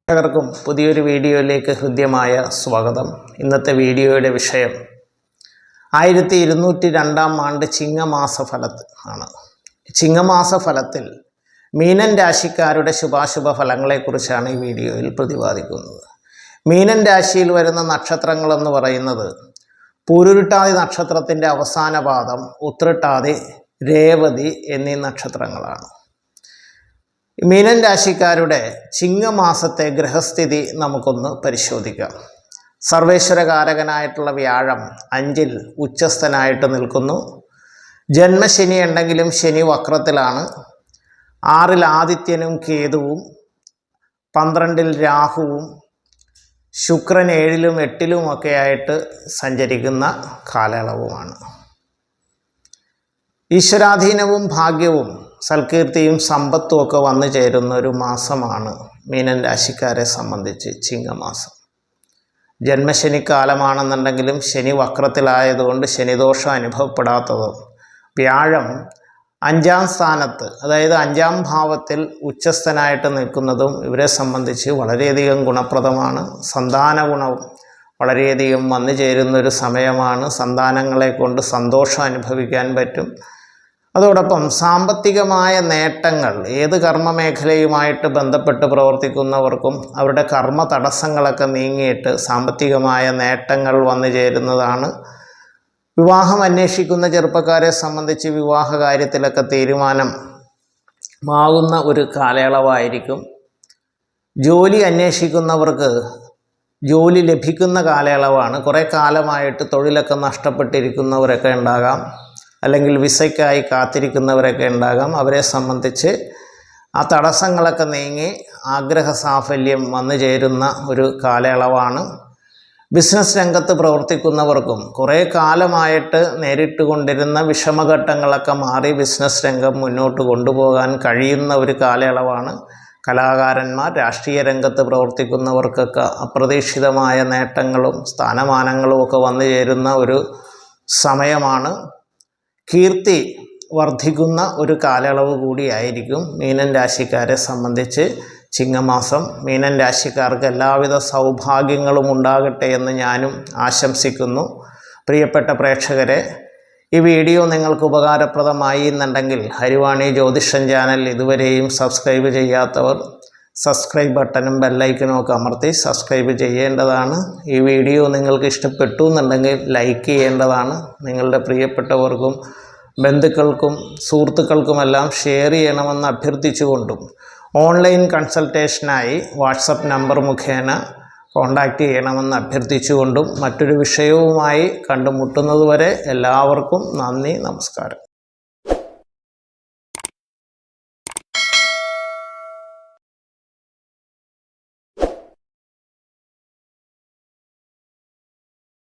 എല്ലാവർക്കും പുതിയൊരു വീഡിയോയിലേക്ക് ഹൃദ്യമായ സ്വാഗതം. ഇന്നത്തെ വീഡിയോയുടെ വിഷയം 1202 ആണ്ട് ചിങ്ങമാസ ഫലത്തിൽ ആണ്. ചിങ്ങമാസ ഫലത്തിൽ മീനൻ രാശിക്കാരുടെ ശുഭാശുഭ ഫലങ്ങളെക്കുറിച്ചാണ് ഈ വീഡിയോയിൽ പ്രതിപാദിക്കുന്നത്. മീനൻ രാശിയിൽ വരുന്ന നക്ഷത്രങ്ങളെന്ന് പറയുന്നത് പൂരുരുട്ടാതി നക്ഷത്രത്തിൻ്റെ അവസാന പാദം, ഉത്രട്ടാതി, രേവതി എന്നീ നക്ഷത്രങ്ങളാണ്. മീനൻ രാശിക്കാരുടെ ചിങ്ങമാസത്തെ ഗ്രഹസ്ഥിതി നമുക്കൊന്ന് പരിശോധിക്കാം. സർവേശ്വരകാരകനായിട്ടുള്ള വ്യാഴം 5-ൽ ഉച്ചസ്ഥനായിട്ട് നിൽക്കുന്നു. ജന്മശനി ഉണ്ടെങ്കിലും ശനി വക്രത്തിലാണ്. 6-ൽ ആദിത്യനും കേതുവും, 12-ൽ രാഹുവും, ശുക്രൻ 7-ലും 8-ലും ഒക്കെ ആയിട്ട് സഞ്ചരിക്കുന്ന കാലയളവുമാണ്. ഈശ്വരാധീനവും ഭാഗ്യവും സൽകീർത്തിയും സമ്പത്തും ഒക്കെ വന്നു ചേരുന്ന ഒരു മാസമാണ് മീനൻ രാശിക്കാരെ സംബന്ധിച്ച് ചിങ്ങമാസം. ജന്മശനിക്കാലമാണെന്നുണ്ടെങ്കിലും ശനി വക്രത്തിലായതുകൊണ്ട് ശനിദോഷം അനുഭവപ്പെടാത്തതും, വ്യാഴം 5-ാം സ്ഥാനത്ത്, അതായത് 5-ാം ഭാവത്തിൽ ഉച്ചസ്ഥനായിട്ട് നിൽക്കുന്നതും ഇവരെ സംബന്ധിച്ച് വളരെയധികം ഗുണപ്രദമാണ്. സന്താന ഗുണവും വളരെയധികം വന്നു ചേരുന്നൊരു സമയമാണ്. സന്താനങ്ങളെ കൊണ്ട് സന്തോഷം അനുഭവിക്കാൻ പറ്റും. അതോടൊപ്പം സാമ്പത്തികമായ നേട്ടങ്ങൾ, ഏത് കർമ്മമേഖലയുമായിട്ട് ബന്ധപ്പെട്ട് പ്രവർത്തിക്കുന്നവർക്കും അവരുടെ കർമ്മ തടസ്സങ്ങളൊക്കെ നീങ്ങിയിട്ട് സാമ്പത്തികമായ നേട്ടങ്ങൾ വന്നു ചേരുന്നതാണ്. വിവാഹം അന്വേഷിക്കുന്ന ചെറുപ്പക്കാരെ സംബന്ധിച്ച് വിവാഹ കാര്യത്തിലൊക്കെ തീരുമാനമാകുന്ന ഒരു കാലയളവായിരിക്കും. ജോലി അന്വേഷിക്കുന്നവർക്ക് ജോലി ലഭിക്കുന്ന കാലയളവാണ്. കുറേ കാലമായിട്ട് തൊഴിലൊക്കെ നഷ്ടപ്പെട്ടിരിക്കുന്നവരൊക്കെ ഉണ്ടാകാം, അല്ലെങ്കിൽ വിസയ്ക്കായി കാത്തിരിക്കുന്നവരൊക്കെ ഉണ്ടാകാം. അവരെ സംബന്ധിച്ച് ആ തടസ്സങ്ങളൊക്കെ നീങ്ങി ആഗ്രഹ സാഫല്യം വന്നു ചേരുന്ന ഒരു കാലയളവാണ്. ബിസിനസ് രംഗത്ത് പ്രവർത്തിക്കുന്നവർക്കും കുറേ കാലമായിട്ട് നേരിട്ട് കൊണ്ടിരുന്ന വിഷമഘട്ടങ്ങളൊക്കെ മാറി ബിസിനസ് രംഗം മുന്നോട്ട് കൊണ്ടുപോകാൻ കഴിയുന്ന ഒരു കാലയളവാണ്. കലാകാരന്മാർ, രാഷ്ട്രീയ രംഗത്ത് പ്രവർത്തിക്കുന്നവർക്കൊക്കെ അപ്രതീക്ഷിതമായ നേട്ടങ്ങളും സ്ഥാനമാനങ്ങളും ഒക്കെ വന്നു ചേരുന്ന ഒരു സമയമാണ്. കീർത്തി വർദ്ധിക്കുന്ന ഒരു കാലയളവ് കൂടിയായിരിക്കും മീനൻ രാശിക്കാരെ സംബന്ധിച്ച് ചിങ്ങമാസം. മീനൻ രാശിക്കാർക്ക് എല്ലാവിധ സൗഭാഗ്യങ്ങളും ഉണ്ടാകട്ടെ എന്ന് ഞാനും ആശംസിക്കുന്നു. പ്രിയപ്പെട്ട പ്രേക്ഷകരെ, ഈ വീഡിയോ നിങ്ങൾക്ക് ഉപകാരപ്രദമായി എന്നുണ്ടെങ്കിൽ ഹരിവാണി ജ്യോതിഷം ചാനൽ ഇതുവരെയും സബ്സ്ക്രൈബ് ചെയ്യാത്തവർ സബ്സ്ക്രൈബ് ബട്ടണും ബെല്ലൈക്കനും ഒക്കെ അമർത്തി സബ്സ്ക്രൈബ് ചെയ്യേണ്ടതാണ്. ഈ വീഡിയോ നിങ്ങൾക്ക് ഇഷ്ടപ്പെട്ടു എന്നുണ്ടെങ്കിൽ ലൈക്ക് ചെയ്യേണ്ടതാണ്. നിങ്ങളുടെ പ്രിയപ്പെട്ടവർക്കും ബന്ധുക്കൾക്കും സുഹൃത്തുക്കൾക്കുമെല്ലാം ഷെയർ ചെയ്യണമെന്ന് അഭ്യർത്ഥിച്ചുകൊണ്ടും ഓൺലൈൻ കൺസൾട്ടേഷനായി വാട്സപ്പ് നമ്പർ മുഖേന കോൺടാക്റ്റ് ചെയ്യണമെന്ന് അഭ്യർത്ഥിച്ചുകൊണ്ടും മറ്റൊരു വിഷയവുമായി കണ്ടുമുട്ടുന്നതുവരെ എല്ലാവർക്കും നന്ദി, നമസ്കാരം.